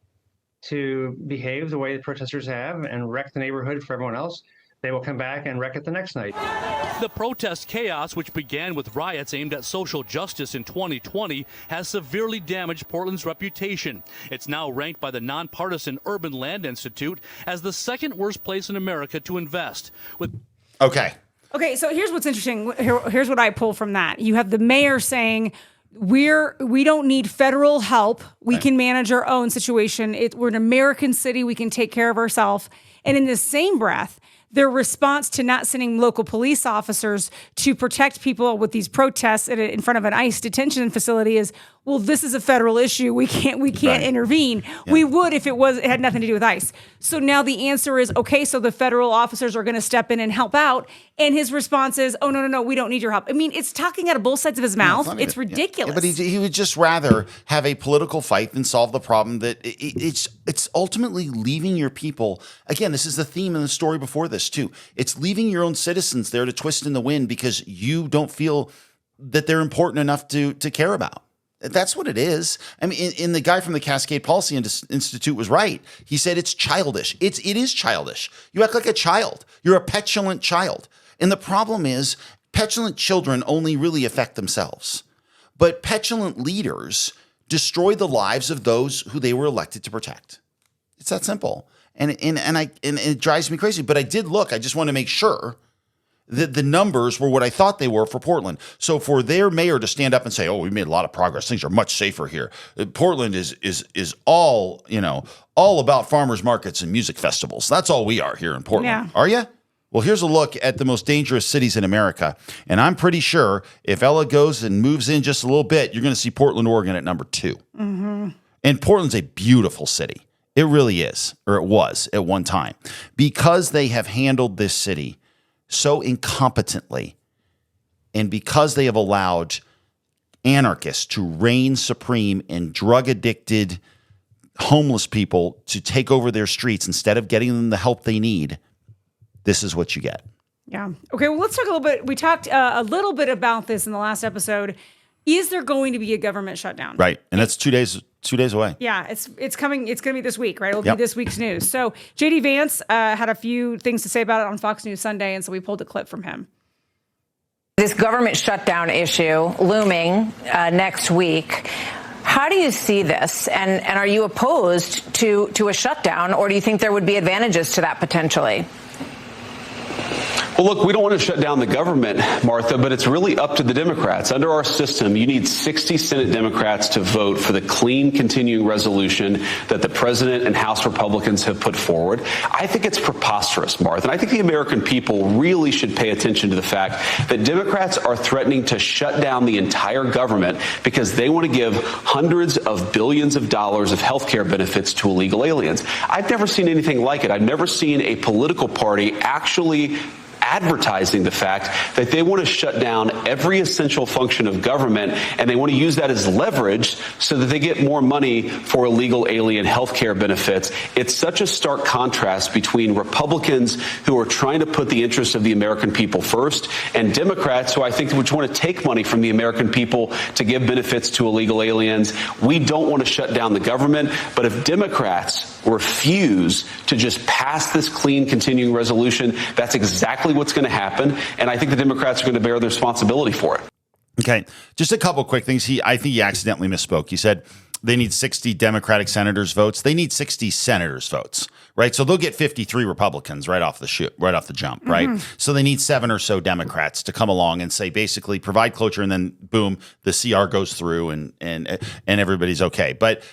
to behave the way the protesters have and wreck the neighborhood for everyone else, they will come back and wreck it the next night. The protest chaos, which began with riots aimed at social justice in 2020, has severely damaged Portland's reputation. It's now ranked by the nonpartisan Urban Land Institute as the second worst place in America to invest. Okay, so here's what's interesting. Here's what I pull from that. You have the mayor saying, we don't need federal help. We can manage our own situation. We're an American city. We can take care of ourselves. And in the same breath, their response to not sending local police officers to protect people with these protests in front of an ICE detention facility is, well, this is a federal issue. We can't intervene. Yeah. We would if it had nothing to do with ICE. So now the answer is, okay, so the federal officers are going to step in and help out. And his response is, oh, no, we don't need your help. I mean, it's talking out of both sides of his mouth. It's ridiculous. Yeah, but he would just rather have a political fight than solve the problem that it's ultimately leaving your people. Again, this is the theme in the story before this too. It's leaving your own citizens there to twist in the wind because you don't feel that they're important enough to care about. That's what it is. I mean, and the guy from the Cascade Policy Institute was right. He said it's childish. It is childish. You act like a child. You're a petulant child. And the problem is petulant children only really affect themselves. But petulant leaders destroy the lives of those who they were elected to protect. It's that simple. And it drives me crazy. But I did look. I just want to make sure that the numbers were what I thought they were for Portland. So for their mayor to stand up and say, "Oh, we made a lot of progress. Things are much safer here." Portland is all about farmers markets and music festivals. That's all we are here in Portland. Yeah. Are you? Well, here's a look at the most dangerous cities in America. And I'm pretty sure if Ella goes and moves in just a little bit, you're going to see Portland, Oregon at number 2. Mm-hmm. And Portland's a beautiful city. It really is, or it was at one time, because they have handled this city so incompetently, and because they have allowed anarchists to reign supreme and drug-addicted homeless people to take over their streets instead of getting them the help they need, this is what you get. Yeah. Okay. Well, let's talk a little bit. We talked a little bit about this in the last episode. Is there going to be a government shutdown? Right. And that's 2 days away. Yeah, it's coming. It's going to be this week, right? It'll be this week's news. So JD Vance had a few things to say about it on Fox News Sunday, and so we pulled a clip from him. This government shutdown issue looming next week. How do you see this? And are you opposed to a shutdown, or do you think there would be advantages to that potentially? Well, look, we don't want to shut down the government, Martha, but it's really up to the Democrats. Under our system, you need 60 Senate Democrats to vote for the clean continuing resolution that the president and House Republicans have put forward. I think it's preposterous, Martha, and I think the American people really should pay attention to the fact that Democrats are threatening to shut down the entire government because they want to give hundreds of billions of dollars of health care benefits to illegal aliens. I've never seen anything like it. I've never seen a political party actually advertising the fact that they want to shut down every essential function of government, and they want to use that as leverage so that they get more money for illegal alien health care benefits. It's such a stark contrast between Republicans who are trying to put the interests of the American people first and Democrats who I think would want to take money from the American people to give benefits to illegal aliens. We don't want to shut down the government, but if Democrats refuse to just pass this clean continuing resolution, that's exactly what's going to happen, and I think the Democrats are going to bear the responsibility for it. Okay, just a couple quick things. I think he accidentally misspoke. He said they need 60 Democratic senators' votes. They need 60 senators' votes, right? So they'll get 53 Republicans right off the jump, right? So they need 7 or so Democrats to come along and say, basically, provide cloture, and then boom, the CR goes through, and everybody's okay. But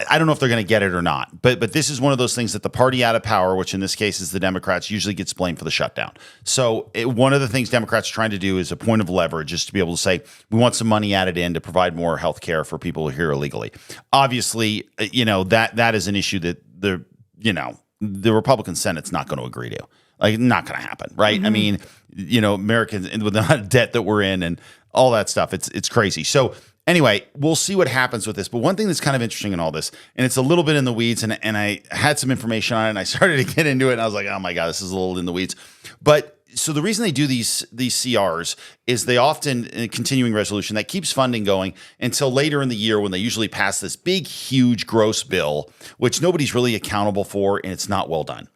I don't know if they're going to get it or not. But this is one of those things that the party out of power, which in this case is the Democrats, usually gets blamed for the shutdown. So one of the things Democrats are trying to do is a point of leverage is to be able to say, we want some money added in to provide more health care for people who are here illegally. Obviously, that is an issue that the Republican Senate's not going to agree to. Like, not going to happen, right? I mean, Americans with the amount of debt that we're in and all that stuff, it's crazy. So anyway, we'll see what happens with this. But one thing that's kind of interesting in all this, and it's a little bit in the weeds, and I had some information on it, and I started to get into it, and I was like, oh my God, this is a little in the weeds. But so the reason they do these CRs is they often, in a continuing resolution, that keeps funding going until later in the year when they usually pass this big, huge, gross bill, which nobody's really accountable for, and it's not well done.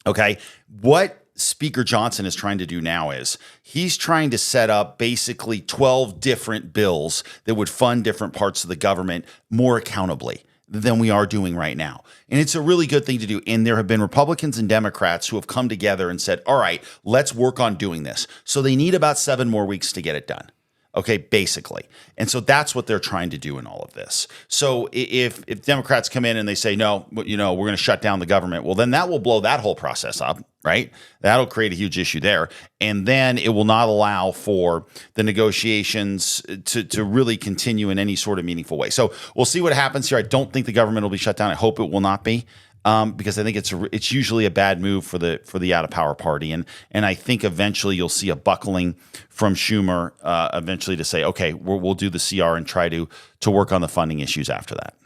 Okay? What Speaker Johnson is trying to do now is he's trying to set up basically 12 different bills that would fund different parts of the government more accountably than we are doing right now. And it's a really good thing to do. And there have been Republicans and Democrats who have come together and said, all right, let's work on doing this. So they need about 7 more weeks to get it done. Okay, basically. And so that's what they're trying to do in all of this. So if Democrats come in and they say, no, we're going to shut down the government, well, then that will blow that whole process up, right? That'll create a huge issue there. And then it will not allow for the negotiations to really continue in any sort of meaningful way. So we'll see what happens here. I don't think the government will be shut down. I hope it will not be. Because I think it's usually a bad move for the out of power party, and I think eventually you'll see a buckling from Schumer eventually to say, okay, we'll do the CR and try to work on the funding issues after that.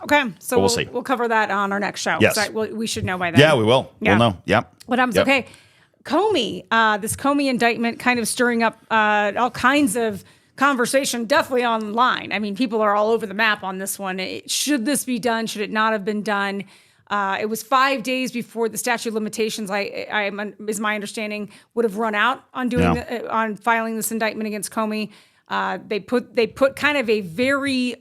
Okay, so we'll see. We'll cover that on our next show. Yes, we should know by then. Yeah, we will. Yeah. We'll know. Yep. What happens? Yep. Okay, Comey, this Comey indictment kind of stirring up all kinds of conversation, definitely online. I mean, people are all over the map on this one. Should this be done? Should it not have been done? It was 5 days before the statute of limitations, is my understanding, would have run out on on filing this indictment against Comey. They put kind of a very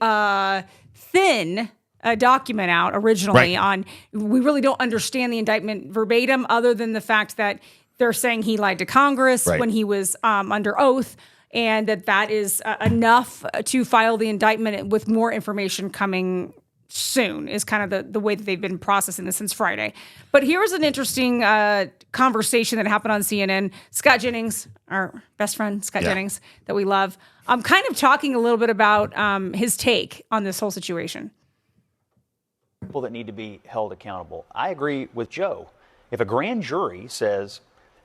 thin document out originally on. We really don't understand the indictment verbatim, other than the fact that they're saying he lied to Congress when he was under oath, and that is enough to file the indictment with more information coming soon, is kind of the way that they've been processing this since Friday. But here's an interesting conversation that happened on CNN. Scott Jennings, our best friend, Jennings, that we love, kind of talking a little bit about his take on this whole situation. People that need to be held accountable. I agree with Joe. If a grand jury says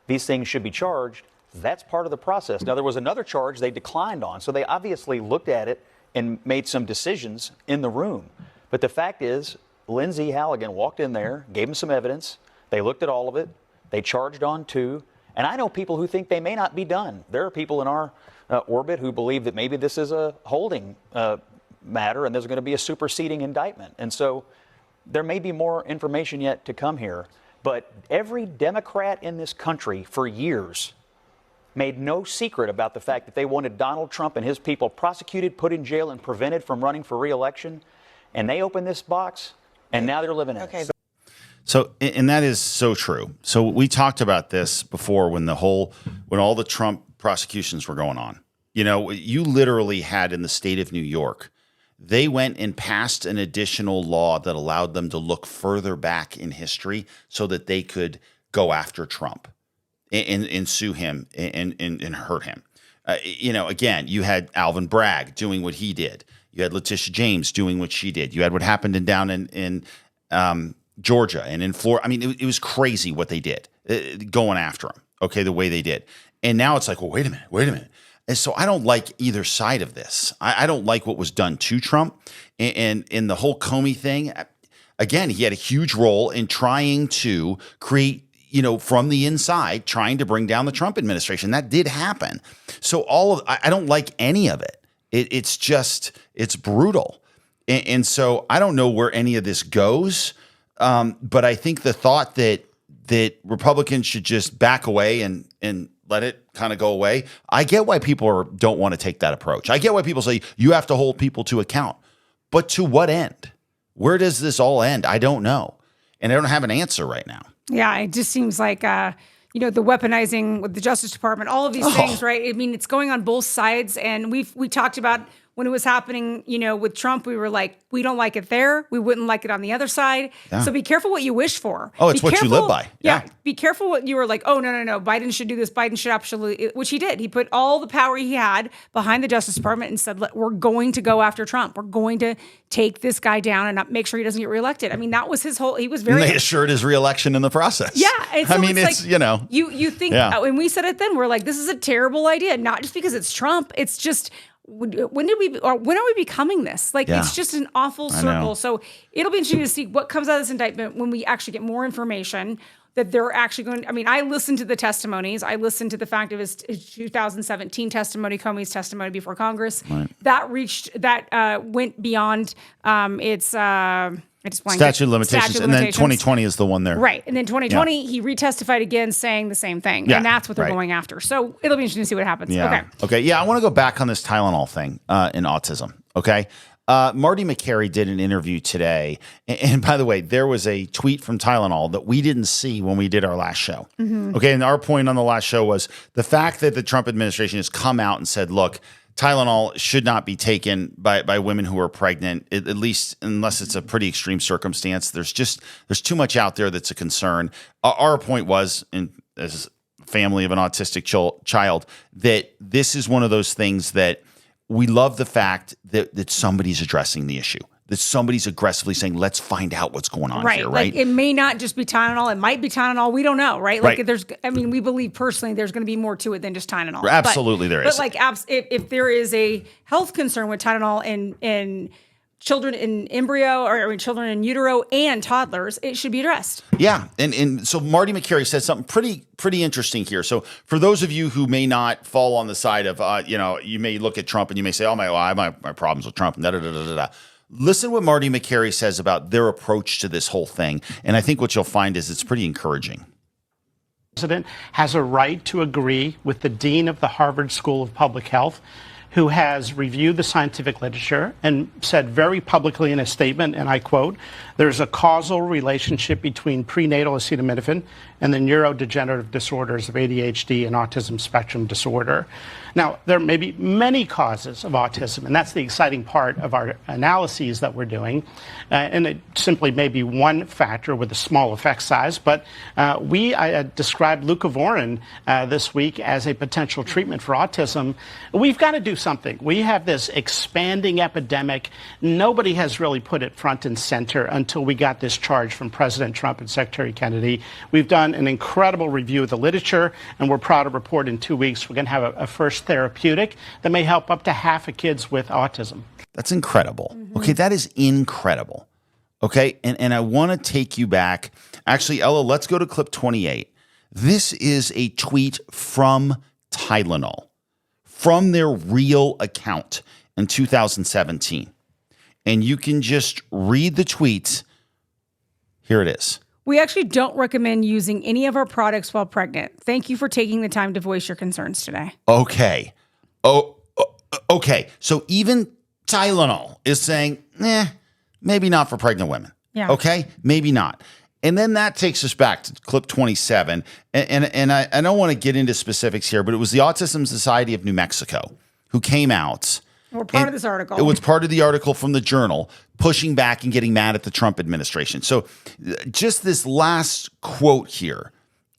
these things should be charged, that's part of the process. Now, there was another charge they declined on, so they obviously looked at it and made some decisions in the room. But the fact is, Lindsay Halligan walked in there, gave them some evidence. They looked at all of it. They charged on 2, And I know people who think they may not be done. There are people in our orbit who believe that maybe this is a holding matter and there's going to be a superseding indictment. And so there may be more information yet to come here. But every Democrat in this country for years made no secret about the fact that they wanted Donald Trump and his people prosecuted, put in jail, and prevented from running for re-election. And they opened this box, and now they're living in it. So, and that is so true. So we talked about this before when all the Trump prosecutions were going on. You know, you literally had in the state of New York, they went and passed an additional law that allowed them to look further back in history so that they could go after Trump and sue him and hurt him. You know, again, you had Alvin Bragg doing what he did. You had Letitia James doing what she did. You had what happened down in Georgia and in Florida. I mean, it was crazy what they did, going after him, okay, the way they did. And now it's like, well, wait a minute. And so I don't like either side of this. I don't like what was done to Trump. And in the whole Comey thing, again, he had a huge role in trying to create, you know, from the inside, trying to bring down the Trump administration. That did happen. So I don't like any of it. It's brutal. And so I don't know where any of this goes. But I think the thought that Republicans should just back away and let it kind of go away. I get why people don't want to take that approach. I get why people say you have to hold people to account. But to what end? Where does this all end? I don't know. And I don't have an answer right now. Yeah, it just seems like, the weaponizing with the Justice Department, all of these things, right? I mean, it's going on both sides. And we talked about when it was happening, with Trump, we were like, we don't like it there. We wouldn't like it on the other side. Yeah. So be careful what you wish for. Oh, it's what you live by. Yeah. Be careful what you were like, oh, no. Biden should do this. Biden should absolutely, which he did. He put all the power he had behind the Justice Department and said, we're going to go after Trump. We're going to take this guy down and make sure he doesn't get reelected. I mean, that was his whole, he was very. And they assured his reelection in the process. Yeah. And so it's You think, and we said it then, we're like, this is a terrible idea. Not just because it's Trump. It's just, when are we becoming this? It's just an awful circle. So it'll be interesting to see what comes out of this indictment when we actually get more information that they're actually going. I mean, I listened to the testimonies. I listened to the fact of his 2017 testimony, Comey's testimony before Congress. Right. That went beyond its. Statute of limitations. And then 2020 is the one there. Right. And then 2020, he retestified again saying the same thing. Yeah, and that's what they're going after. So it'll be interesting to see what happens. Yeah. Okay. Yeah, I want to go back on this Tylenol thing in autism. Okay. Marty McCary did an interview today. And by the way, there was a tweet from Tylenol that we didn't see when we did our last show. Mm-hmm. Okay. And our point on the last show was the fact that the Trump administration has come out and said, look, Tylenol should not be taken by women who are pregnant, at least unless it's a pretty extreme circumstance. There's too much out there that's a concern. Our point was, as a family of an autistic child, that this is one of those things that we love the fact that somebody's addressing the issue, that somebody's aggressively saying, let's find out what's going on here, right? It may not just be Tylenol. It might be Tylenol. We don't know, right? We believe personally there's going to be more to it than just Tylenol. Absolutely there is. But if there is a health concern with Tylenol in children in embryo or children in utero and toddlers, it should be addressed. Yeah. And so Marty McCary said something pretty interesting here. So for those of you who may not fall on the side of, you may look at Trump and you may say, I have my problems with Trump and da-da-da-da-da. Listen what Marty McCary says about their approach to this whole thing. And I think what you'll find is it's pretty encouraging. The president has a right to agree with the dean of the Harvard School of Public Health, who has reviewed the scientific literature and said very publicly in a statement, and I quote, there's a causal relationship between prenatal acetaminophen and the neurodegenerative disorders of ADHD and autism spectrum disorder. Now, there may be many causes of autism, and that's the exciting part of our analyses that we're doing. And it simply may be one factor with a small effect size, but we described leucovorin this week as a potential treatment for autism. We've got to do something. We have this expanding epidemic. Nobody has really put it front and center until we got this charge from President Trump and Secretary Kennedy. We've done an incredible review of the literature, and we're proud to report in 2 weeks we're going to have a first therapeutic that may help up to half of kids with autism. That's incredible. Mm-hmm. Okay, that is incredible. Okay, and I want to take you back. Actually, Ella, let's go to clip 28. This is a tweet from Tylenol, from their real account in 2017. And you can just read the tweet. Here it is. We actually don't recommend using any of our products while pregnant. Thank you for taking the time to voice your concerns today. Okay. Okay. So even Tylenol is saying, maybe not for pregnant women. Yeah. Okay. Maybe not. And then that takes us back to clip 27. And I don't want to get into specifics here, but it was the Autism Society of New Mexico who came out. We're part of this article. It was part of the article from the Journal pushing back and getting mad at the Trump administration. So just this last quote here,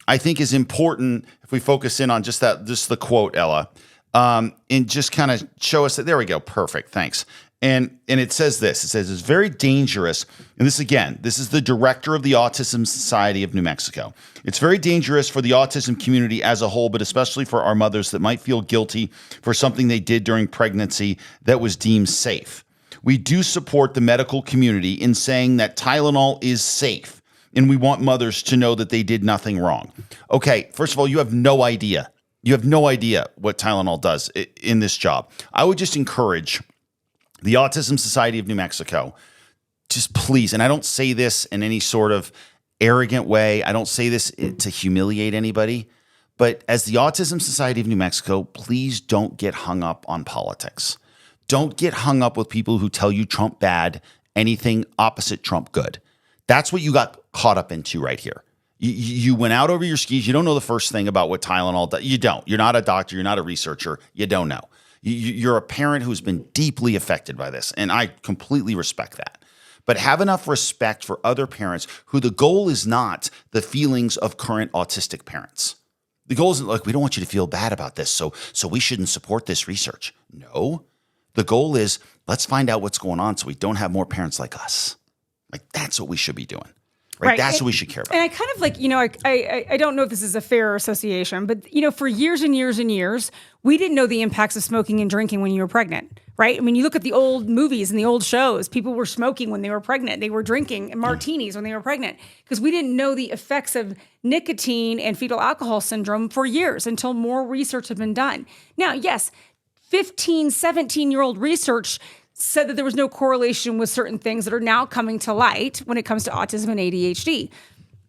I think is important if we focus in on just the quote, Ella, and just kind of show us that. There we go. Perfect. Thanks. And it says this. It says it's very dangerous. And this is the director of the Autism Society of New Mexico. It's very dangerous for the autism community as a whole, but especially for our mothers that might feel guilty for something they did during pregnancy that was deemed safe. We do support the medical community in saying that Tylenol is safe, and we want mothers to know that they did nothing wrong. Okay, first of all, you have no idea. You have no idea what Tylenol does in this job. I would just encourage the Autism Society of New Mexico, just please, and I don't say this in any sort of arrogant way. I don't say this to humiliate anybody, but as the Autism Society of New Mexico, please don't get hung up on politics. Don't get hung up with people who tell you Trump bad, anything opposite Trump good. That's what you got caught up into right here. You went out over your skis. You don't know the first thing about what Tylenol does. You don't. You're not a doctor. You're not a researcher. You don't know. You're a parent who's been deeply affected by this, and I completely respect that. But have enough respect for other parents who the goal is not the feelings of current autistic parents. The goal isn't like, we don't want you to feel bad about this, so we shouldn't support this research. No. The goal is, let's find out what's going on so we don't have more parents like us. Like, that's what we should be doing. Right? That's what we should care about. And I kind of like, I don't know if this is a fair association, but, for years and years and years, we didn't know the impacts of smoking and drinking when you were pregnant, right? I mean, you look at the old movies and the old shows, people were smoking when they were pregnant. They were drinking martinis when they were pregnant because we didn't know the effects of nicotine and fetal alcohol syndrome for years until more research had been done. Now, yes, 15, 17-year-old research said that there was no correlation with certain things that are now coming to light when it comes to autism and ADHD.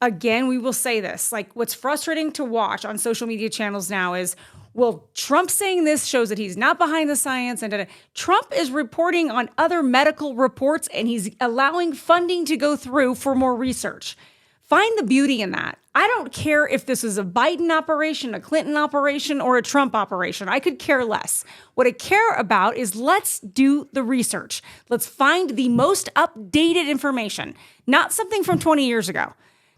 Again, we will say this, like what's frustrating to watch on social media channels now is, well, Trump saying this shows that he's not behind the science. And Trump is reporting on other medical reports and he's allowing funding to go through for more research. Find the beauty in that. I don't care if this is a Biden operation, a Clinton operation, or a Trump operation. I could care less. What I care about is let's do the research. Let's find the most updated information, not something from 20 years ago.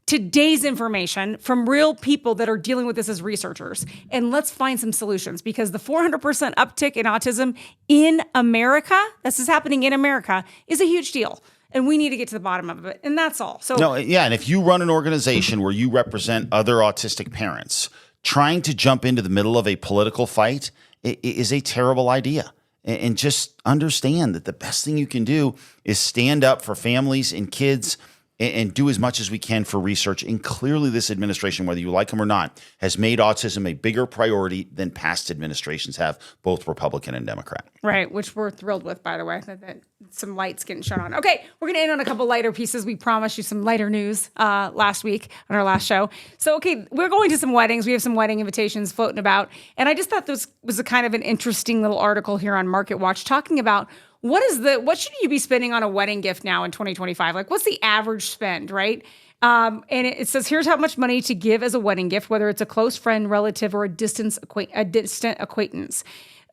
Today's information from real people that are dealing with this as researchers. And let's find some solutions because the 400% uptick in autism in America, this is happening in America, is a huge deal. And we need to get to the bottom of it. And that's all. So and if you run an organization where you represent other autistic parents, trying to jump into the middle of a political fight is a terrible idea. And just understand that the best thing you can do is stand up for families and kids and do as much as we can for research. And clearly this administration, whether you like them or not, has made autism a bigger priority than past administrations have, both Republican and Democrat. Right, which we're thrilled with, by the way, that some light's getting shone on. Okay, we're going to end on a couple lighter pieces. We promised you some lighter news last week on our last show. So, okay, we're going to some weddings. We have some wedding invitations floating about. And I just thought this was a kind of an interesting little article here on Market Watch talking about what should you be spending on a wedding gift now in 2025? Like, what's the average spend, right? And it says, here's how much money to give as a wedding gift, whether it's a close friend, relative, or a distant acquaintance.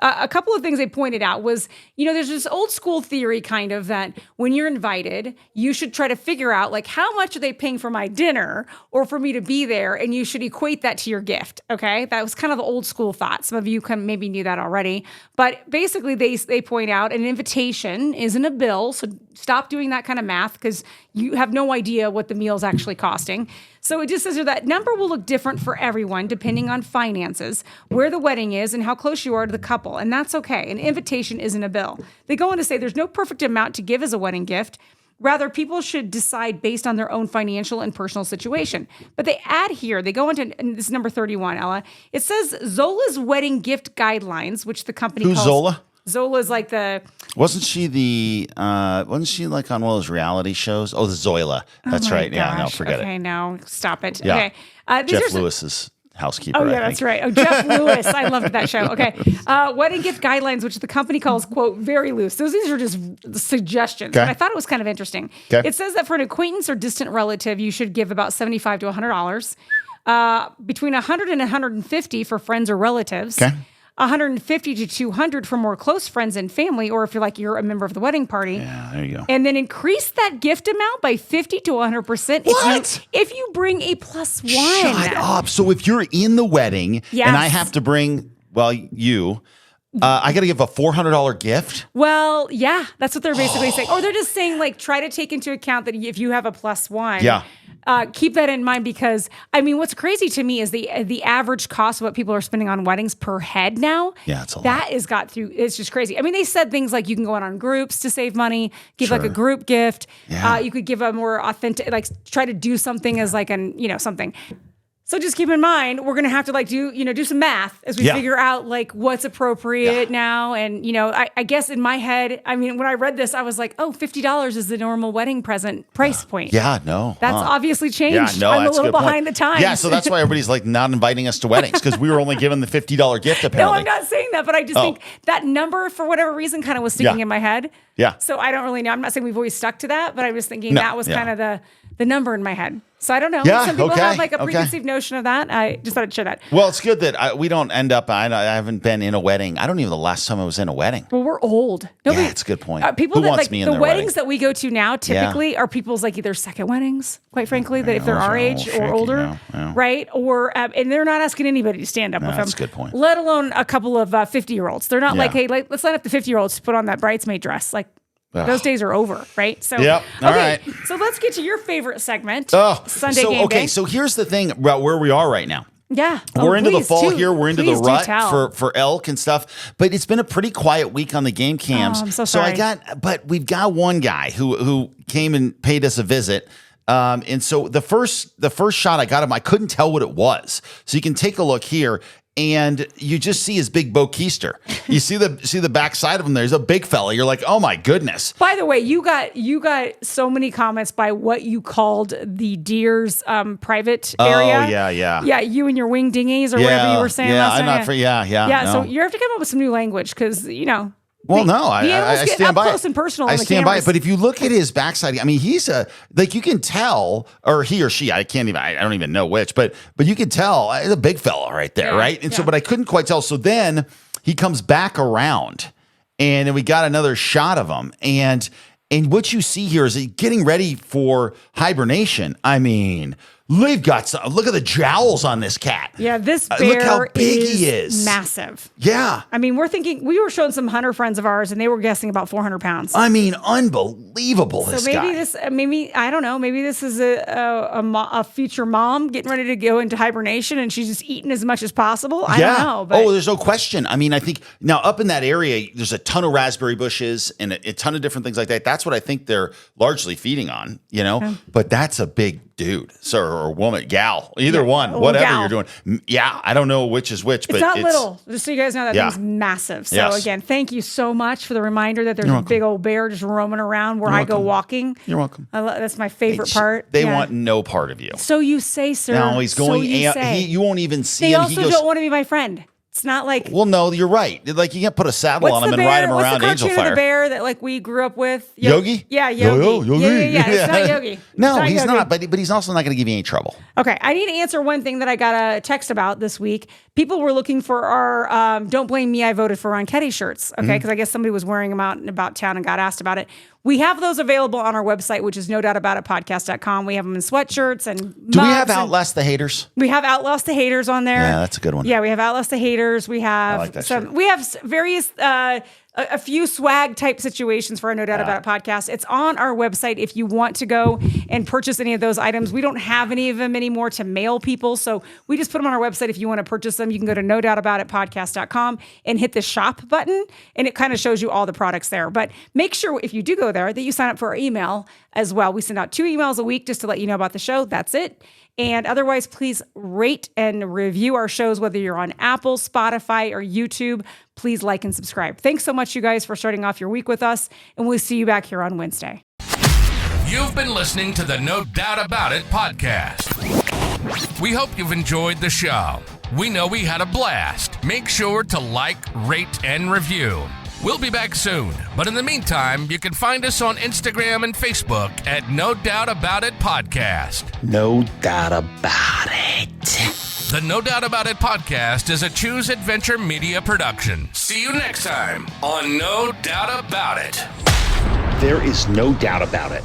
A couple of things they pointed out was, there's this old school theory kind of that when you're invited, you should try to figure out like how much are they paying for my dinner or for me to be there, and you should equate that to your gift. Okay, that was kind of the old school thought. Some of you maybe knew that already, but basically they point out an invitation isn't a bill, so stop doing that kind of math because you have no idea what the meal's actually costing. So it just says here that number will look different for everyone depending on finances, where the wedding is, and how close you are to the couple. And that's okay. An invitation isn't a bill. They go on to say there's no perfect amount to give as a wedding gift. Rather, people should decide based on their own financial and personal situation. But they add here, they go into, and this is number 31, Ella. It says Zola's wedding gift guidelines, which the company Who's calls... Zola? Zola's like the... Wasn't she like on one of those reality shows? Oh, the Zoila. That's right. Gosh. Yeah, no, forget it. Okay, no, stop it. Yeah. Okay. Jeff Lewis's housekeeper. Oh, yeah, I think. that's right. Oh, Jeff Lewis. I loved that show. Okay. Wedding gift guidelines, which the company calls, quote, very loose. These are just suggestions. Okay. But I thought it was kind of interesting. Okay. It says that for an acquaintance or distant relative, you should give about $75 to $100. Between $100 and $150 for friends or relatives. Okay. $150 to $200 for more close friends and family, or if you're a member of the wedding party. Yeah, there you go. And then increase that gift amount by 50 to 100% if you bring a +1. Shut up. So if you're in the wedding and I have to bring, I got to give a $400 gift? Well, yeah, that's what they're basically saying. Or they're just saying, like, try to take into account that if you have a +1, keep that in mind, because, I mean, what's crazy to me is the average cost of what people are spending on weddings per head now. Yeah, it's a lot. That is it's just crazy. I mean, they said things like you can go out on groups to save money, give like a group gift. Yeah. You could give a more authentic, like try to do something as like something. So just keep in mind, we're going to have to do some math as we figure out like what's appropriate now. And, I guess in my head, I mean, when I read this, I was like, oh, $50 is the normal wedding present price point. Yeah, no. That's obviously changed. Yeah, no, I'm a that's little good point. behind the times. Yeah, so that's why everybody's like not inviting us to weddings, because we were only given the $50 gift apparently. No, I'm not saying that, but I just think that number, for whatever reason, kind of was sticking in my head. Yeah. So I don't really know. I'm not saying we've always stuck to that, but I was thinking that was kind of the number in my head. So I don't know. Yeah, Some people okay, have like a preconceived notion of that. I just thought I'd share that. Well, it's good that we don't end up, I haven't been in a wedding. I don't even know the last time I was in a wedding. Well, we're old. Yeah, it's a good point. People Who that wants like me in the their weddings wedding? that we go to now typically are people's like either second weddings, quite frankly, that if they're those our are age all or shaky older, now, yeah. right? Or and they're not asking anybody to stand up with them. That's a good point. Let alone a couple of 50-year-olds. They're not like, hey, let's line up the 50-year-olds to put on that bridesmaid dress. Like, those days are over, right? So, Yep. All right. So let's get to your favorite segment, Sunday so, Game Day. So here's the thing about where we are right now. Yeah. We're into the fall here. We're into the rut tell. for elk and stuff. But it's been a pretty quiet week on the game cams. I'm so sorry. But we've got one guy who came and paid us a visit. And so the first shot I got him, I couldn't tell what it was. So you can take a look here. And you just see his big Bo Keister. You see the backside of him. There's a big fella. You're like, oh my goodness. By the way, you got so many comments by what you called the deer's private area. Oh yeah. You and your wing dingies or whatever you were saying. Yeah, last I'm time. not for Yeah. So No. you have to come up with some new language because Well, no, the animals I get stand up by close and personal. I on the stand by cameras. it. But if you look at his backside, I mean, he's you can tell, or he or she, I don't even know which, but you can tell it's a big fella right there, right? And so, but I couldn't quite tell. So then he comes back around, and then we got another shot of him, and what you see here is he getting ready for hibernation. I mean, they've got some. Look at the jowls on this cat. Yeah, this bear look how big he is. Massive. Yeah. I mean, we were showing some hunter friends of ours, and they were guessing about 400 pounds. I mean, unbelievable. So maybe I don't know. Maybe this is a future mom getting ready to go into hibernation, and she's just eating as much as possible. I don't know. But there's no question. I mean, I think now up in that area, there's a ton of raspberry bushes and a ton of different things like that. That's what I think they're largely feeding on, Okay. But that's a big dude, or woman, gal, either one, whatever gal. you're doing. Yeah, I don't know which is which, but it's not little. Just so you guys know, that thing's massive. So again, thank you so much for the reminder that there's a big old bear just roaming around where I go walking. You're welcome. That's my favorite part. They want no part of you. So you say, sir. No, he's going. So you won't even see they him. also don't want to be my friend. It's not like. Well, no, you're right. Like you can't put a saddle on him and ride him around Angel Fire. What's the bear that like we grew up with? Yogi? Yeah, Yogi. Yogi. Yeah. It's not Yogi. No, he's not. But he's also not going to give you any trouble. Okay, I need to answer one thing that I got a text about this week. People were looking for our "Don't Blame Me, I Voted for Ronchetti" shirts. Okay, because I guess somebody was wearing them out and about town and got asked about it. We have those available on our website, which is nodoubtaboutitpodcast.com. We have them in sweatshirts and mugs. Do we have Outlast the Haters? We have Outlast the Haters on there. Yeah, that's a good one. Yeah, we have Outlast the Haters. We have I like that shirt. We have various a few swag type situations for our No Doubt About It podcast. It's on our website if you want to go and purchase any of those items. We don't have any of them anymore to mail people, so we just put them on our website. If you want to purchase them, you can go to nodoubtaboutitpodcast.com and hit the shop button, and it kind of shows you all the products there. But make sure if you do go there that you sign up for our email as well. We send out 2 emails a week just to let you know about the show. That's it. And otherwise, please rate and review our shows, whether you're on Apple, Spotify, or YouTube. Please like and subscribe. Thanks so much, you guys, for starting off your week with us, and we'll see you back here on Wednesday. You've been listening to the No Doubt About It podcast. We hope you've enjoyed the show. We know we had a blast. Make sure to like, rate, and review. We'll be back soon, but in the meantime, you can find us on Instagram and Facebook at No Doubt About It Podcast. No doubt about it. The No Doubt About It podcast is a Choose Adventure Media production. See you next time on No Doubt About It. There is no doubt about it.